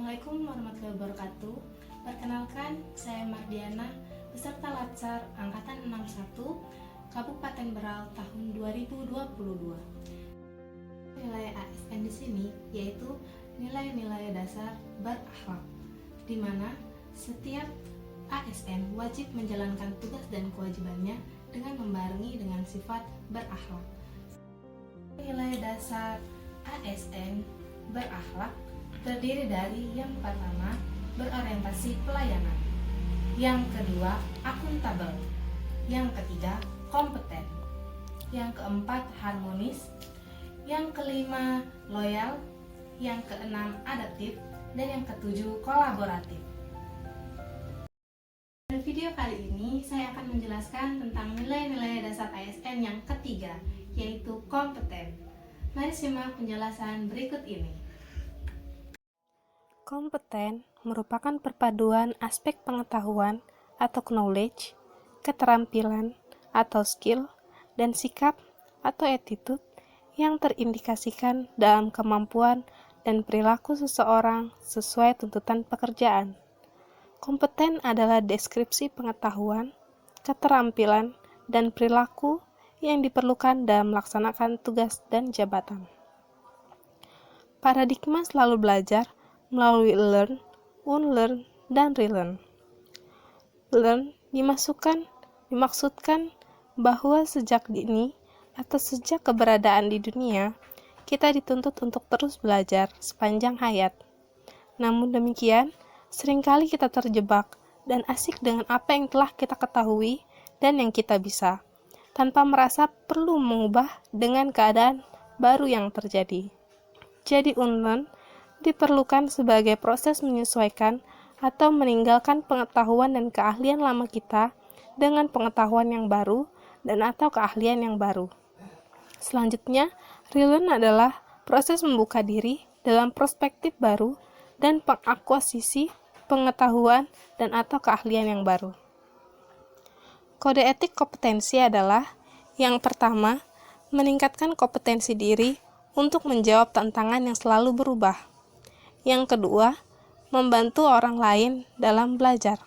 Assalamualaikum warahmatullahi wabarakatuh. Perkenalkan, saya Mardiana, peserta Latsar Angkatan 61, Kabupaten Berau tahun 2022. Nilai ASN di sini yaitu nilai-nilai dasar berakhlak, di mana setiap ASN wajib menjalankan tugas dan kewajibannya dengan membarengi dengan sifat berakhlak. Nilai dasar ASN berakhlak terdiri dari yang pertama, berorientasi pelayanan, yang kedua, akuntabel, yang ketiga, kompeten, yang keempat, harmonis, yang kelima, loyal, yang keenam, adaptif, dan yang ketujuh, kolaboratif. Pada video kali ini, saya akan menjelaskan tentang nilai-nilai dasar ASN yang ketiga, yaitu kompeten. Mari simak penjelasan berikut ini. Kompeten merupakan perpaduan aspek pengetahuan atau knowledge, keterampilan atau skill, dan sikap atau attitude yang terindikasikan dalam kemampuan dan perilaku seseorang sesuai tuntutan pekerjaan. Kompeten adalah deskripsi pengetahuan, keterampilan, dan perilaku yang diperlukan dalam melaksanakan tugas dan jabatan. Paradigma selalu belajar melalui learn, unlearn, dan relearn. Learn dimaksudkan bahwa sejak dini atau sejak keberadaan di dunia, kita dituntut untuk terus belajar sepanjang hayat. Namun demikian, seringkali kita terjebak dan asik dengan apa yang telah kita ketahui dan yang kita bisa, tanpa merasa perlu mengubah dengan keadaan baru yang terjadi. Jadi unlearn diperlukan sebagai proses menyesuaikan atau meninggalkan pengetahuan dan keahlian lama kita dengan pengetahuan yang baru dan atau keahlian yang baru. Selanjutnya, relearn adalah proses membuka diri dalam perspektif baru dan pengakuisisi pengetahuan dan atau keahlian yang baru. Kode etik kompetensi adalah yang pertama, meningkatkan kompetensi diri untuk menjawab tantangan yang selalu berubah. Yang kedua, membantu orang lain dalam belajar.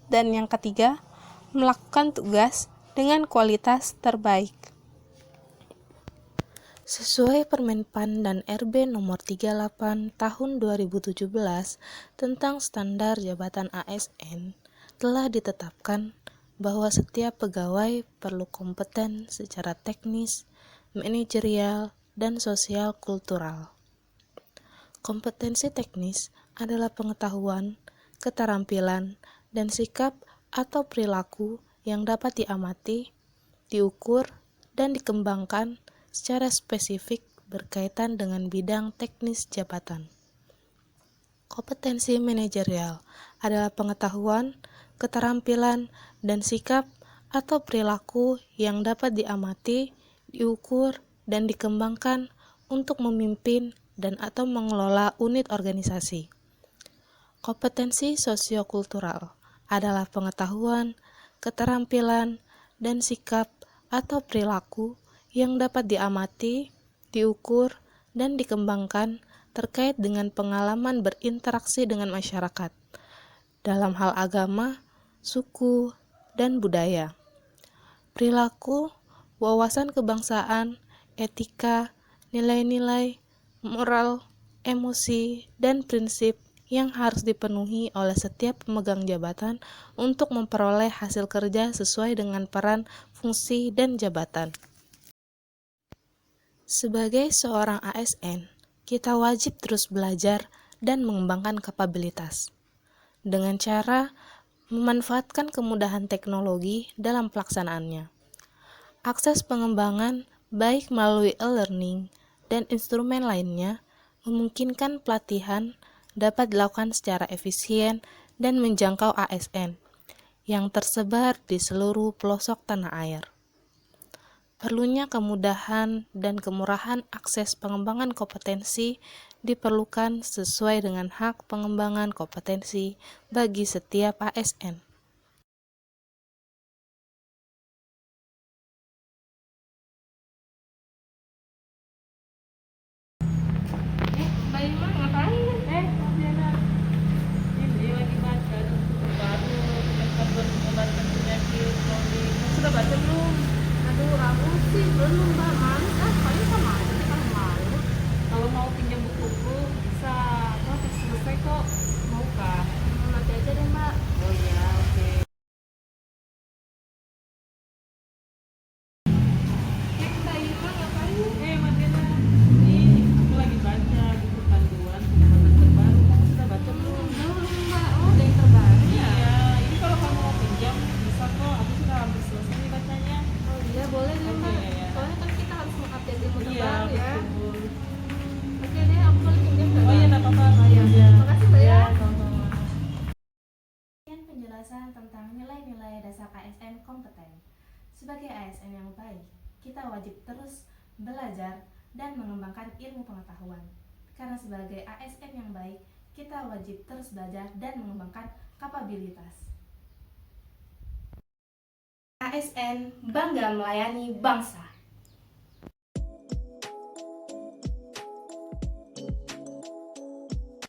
Dan yang ketiga, melakukan tugas dengan kualitas terbaik. Sesuai Permenpan dan RB nomor 38 tahun 2017 tentang standar jabatan ASN, telah ditetapkan bahwa setiap pegawai perlu kompeten secara teknis, manajerial, dan sosial kultural. Kompetensi teknis adalah pengetahuan, keterampilan, dan sikap atau perilaku yang dapat diamati, diukur, dan dikembangkan secara spesifik berkaitan dengan bidang teknis jabatan. Kompetensi manajerial adalah pengetahuan, keterampilan, dan sikap atau perilaku yang dapat diamati, diukur, dan dikembangkan untuk memimpin dan atau mengelola unit organisasi. Kompetensi sosiokultural adalah pengetahuan, keterampilan, dan sikap atau perilaku yang dapat diamati, diukur, dan dikembangkan terkait dengan pengalaman berinteraksi dengan masyarakat dalam hal agama, suku, dan budaya. Perilaku, wawasan kebangsaan, etika, nilai-nilai, moral, emosi, dan prinsip yang harus dipenuhi oleh setiap pemegang jabatan untuk memperoleh hasil kerja sesuai dengan peran, fungsi, dan jabatan. Sebagai seorang ASN, kita wajib terus belajar dan mengembangkan kapabilitas dengan cara memanfaatkan kemudahan teknologi dalam pelaksanaannya. Akses pengembangan baik melalui e-learning dan instrumen lainnya memungkinkan pelatihan dapat dilakukan secara efisien dan menjangkau ASN yang tersebar di seluruh pelosok tanah air. Perlunya kemudahan dan kemurahan akses pengembangan kompetensi diperlukan sesuai dengan hak pengembangan kompetensi bagi setiap ASN. Mbak Ima ngapain? Aduh, aku sih belum mbak, malu kan, paling sama aja kita malu. Kalau mau pinjam bukuku bisa proses selesai kok. Mau kah? Nanti aja deh mbak. Oh iya, oke. Mbak Irma ngapain? Martina, ini aku lagi baca buku panduan pengobatan terbaru. Kamu sudah baca belum? Belum mbak, oh ada yang terbaru ya? Iya, ini kalau kamu mau pinjam bisa kok. Aku sudah hampir selesai nih bacanya. Oh iya boleh deh mbak, Oke, ya. soalnya kan kita harus mengupdate ilmu Iya, terbaru ya. betul. Oke deh, aku boleh pinjam nggak? Oh iya, enggak apa-apa. Oh iya, Iya. makasih mbak ya. Iya, sama-sama. Sekian penjelasan tentang nilai-nilai dasar ASN kompeten. Sebagai ASN yang baik, kita wajib terus belajar dan mengembangkan ilmu pengetahuan. Karena sebagai ASN yang baik, kita wajib terus belajar dan mengembangkan kapabilitas. ASN bangga melayani bangsa.